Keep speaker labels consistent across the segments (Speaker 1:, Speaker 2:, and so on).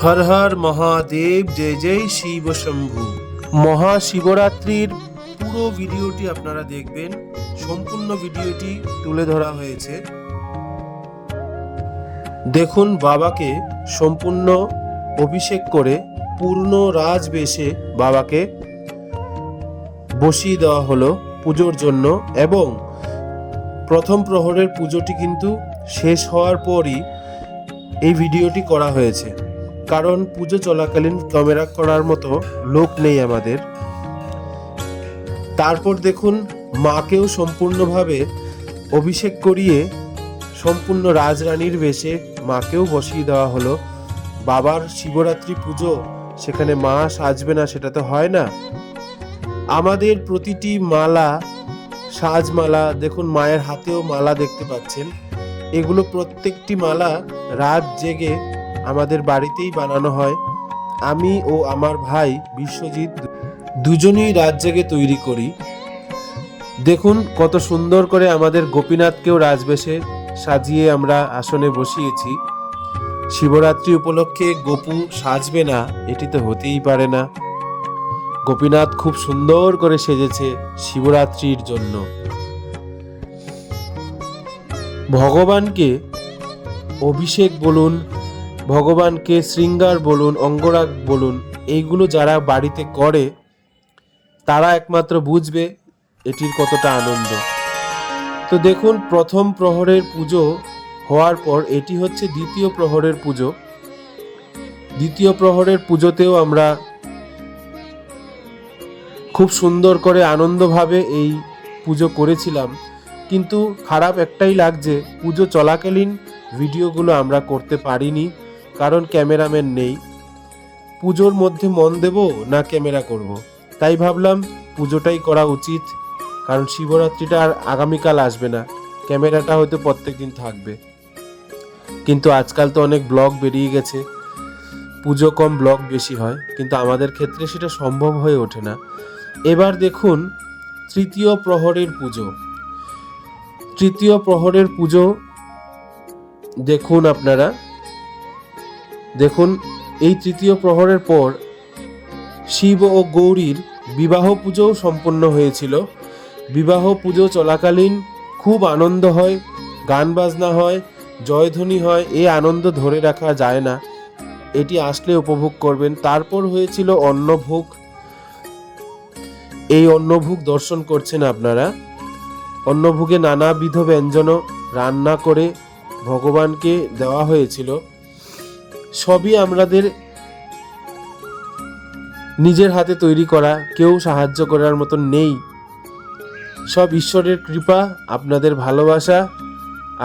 Speaker 1: হর হর মহাদেব, জয় জয় শিব শম্ভু। মহাশিবরাত্রির পুরো ভিডিওটি আপনারা দেখবেন। সম্পূর্ণ ভিডিওটি তুলে ধরা হয়েছে। দেখুন, বাবাকে সম্পূর্ণ অভিষেক করে পূর্ণ রাজবেশে বাবাকে বসিয়ে দেওয়া হলো পুজোর জন্য। এবং প্রথম প্রহরের পুজোটি কিন্তু শেষ হওয়ার পরই এই ভিডিওটি করা হয়েছে, কারণ পুজো চলাকালীন ক্যামেরা করার মতো লোক নেই আমাদের। তারপর দেখুন, মাকেও সম্পূর্ণভাবে অভিষেক করিয়ে সম্পূর্ণ রাজরানীর বেশে মাকেও বসিয়ে দেওয়া হলো। বাবার শিবরাত্রি পুজো, সেখানে মা সাজবে না সেটা তো হয় না। আমাদের প্রতিটি মালা, সাজমালা, দেখুন মায়ের হাতেও মালা দেখতে পাচ্ছেন, এগুলো প্রত্যেকটি মালা রাত জেগে আমাদের বাড়িতেই বানানো হয়। আমি ও আমার ভাই বিশ্বজিৎ দুজনেই রাত জেগে তৈরি করি। দেখুন কত সুন্দর করে আমাদের গোপীনাথকেও রাজবেশে সাজিয়ে আমরা আসনে বসিয়েছি। শিবরাত্রি উপলক্ষে গোপু সাজবে না এটি তো হতেই পারে না। গোপীনাথ খুব সুন্দর করে সেজেছে শিবরাত্রির জন্য। ভগবানকে অভিষেক বলুন, ভগবানকে শৃঙ্গার বলুন, অঙ্গরাগ বলুন, এইগুলো যারা বাড়িতে করে তারা একমাত্র বুঝবে এটির কতটা আনন্দ। তো দেখুন, প্রথম প্রহরের পুজো হওয়ার পর এটি হচ্ছে দ্বিতীয় প্রহরের পুজো। দ্বিতীয় প্রহরের পুজোতেও আমরা খুব সুন্দর করে আনন্দভাবে এই পুজো করেছিলাম। কিন্তু খারাপ একটাই লাগছে, পুজো চলাকালীন ভিডিওগুলো আমরা করতে পারিনি, কারণ ক্যামেরাম্যান নেই। পুজোর মধ্যে মন দেব না ক্যামেরা করব, তাই ভাবলাম পুজোটাই করা উচিত, কারণ শিবরাত্রিটা আর আগামীকাল আসবে না, ক্যামেরাটা হয়তো প্রত্যেক দিন থাকবে। কিন্তু আজকাল তো অনেক ব্লগ বেরিয়ে গেছে, পুজো কম ব্লগ বেশি হয়, কিন্তু আমাদের ক্ষেত্রে সেটা সম্ভব হয়ে ওঠে না। এবার দেখুন তৃতীয় প্রহরের পুজো। তৃতীয় প্রহরের পুজো দেখুন আপনারা, দেখুন এই তৃতীয় প্রহরের পর শিব ও গৌরীর বিবাহ পুজোও সম্পন্ন হয়েছিল। বিবাহ পুজো চলাকালীন খুব আনন্দ হয়, গান বাজনা হয়, জয়ধ্বনি হয়, এই আনন্দ ধরে রাখা যায় না, এটি আসলে উপভোগ করবেন। তারপর হয়েছিল অন্নভোগ। এই অন্নভোগ দর্শন করছেন আপনারা। অন্নভোগে নানাবিধ ব্যঞ্জন রান্না করে ভগবানকে দেওয়া হয়েছিল। সবই আমাদের নিজের হাতে তৈরি করা, কেউ সাহায্য করার মতন নেই। সব ঈশ্বরের কৃপা, আপনাদের ভালোবাসা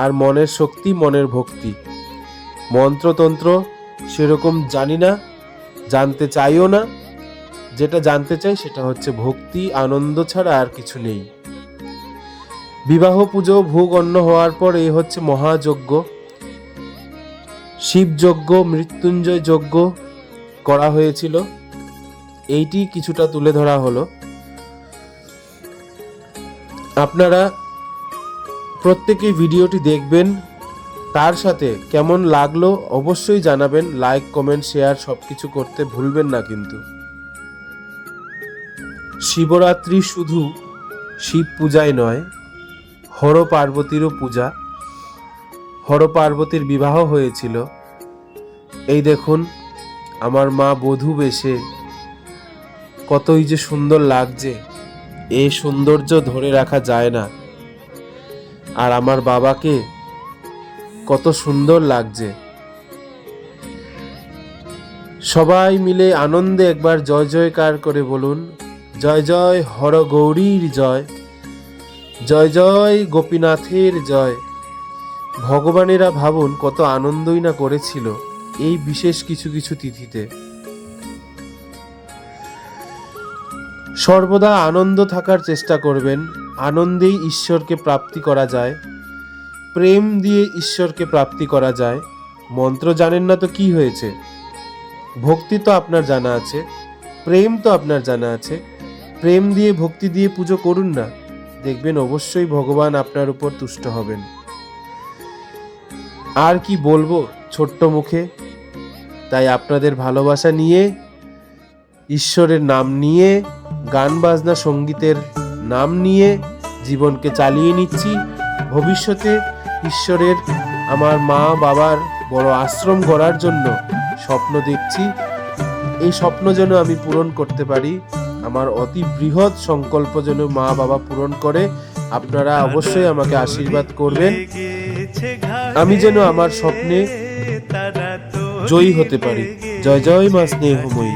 Speaker 1: আর মনের শক্তি, মনের ভক্তি। মন্ত্রতন্ত্র সেরকম জানি না, জানতে চাইও না। যেটা জানতে চাই সেটা হচ্ছে ভক্তি, আনন্দ ছাড়া আর কিছু নেই। বিবাহ পুজো ভোগ অন্ন হওয়ার পর এই হচ্ছে মহাযজ্ঞ, শিবযজ্ঞ, মৃত্যুঞ্জয় যজ্ঞ করা হয়েছিল। এইটি কিছুটা তুলে ধরা হলো। আপনারা প্রত্যেকেই ভিডিওটি দেখবেন, তার সাথে কেমন লাগলো অবশ্যই জানাবেন। লাইক, কমেন্ট, শেয়ার সবকিছু করতে ভুলবেন না কিন্তু। শিবরাত্রি শুধু শিব পূজায় নয়, হর পার্বতীরও পূজা। হর পার্বতীর বিবাহ হয়েছিল। এই দেখুন আমার মা বধূ বেশে, কতই যে সুন্দর লাগছে, এই সৌন্দর্য ধরে রাখা যায় না। আর আমার বাবাকে কত সুন্দর লাগছে। সবাই মিলে আনন্দে একবার জয় জয়কার করে বলুন, জয় জয় হর গৌরীর জয়, জয় জয় গোপীনাথের জয়। ভগবানেরা ভাবুন কত আনন্দই না করেছিল এই বিশেষ কিছু কিছু তিথিতে। সর্বদা আনন্দ থাকার চেষ্টা করবেন। আনন্দেই ঈশ্বরকে প্রাপ্তি করা যায়, প্রেম দিয়ে ঈশ্বরকে প্রাপ্তি করা যায়। মন্ত্র জানেন না তো কি হয়েছে, ভক্তি তো আপনার জানা আছে, প্রেম তো আপনার জানা আছে। প্রেম দিয়ে, ভক্তি দিয়ে পুজো করুন না, দেখবেন অবশ্যই ভগবান আপনার উপর তুষ্ট হবেন। আর কি বলবো ছোট্ট মুখে, তাই আপনাদের ভালোবাসা নিয়ে, ঈশ্বরের নাম নিয়ে, গান বাজনা সঙ্গীতের নাম নিয়ে জীবনকে চালিয়ে নিচ্ছি। ভবিষ্যতে ঈশ্বরের আমার মা বাবার বড় আশ্রম গড়ার জন্য স্বপ্ন দেখছি। এই স্বপ্ন যেন আমি পূরণ করতে পারি, আমার অতি বৃহৎ সংকল্প যেন মা বাবা পূরণ করে। আপনারা অবশ্যই আমাকে আশীর্বাদ করবেন, আমি যেন আমার স্বপ্নে জয়ী হতে পারি। জয় জয় মা স্নেহময়ী।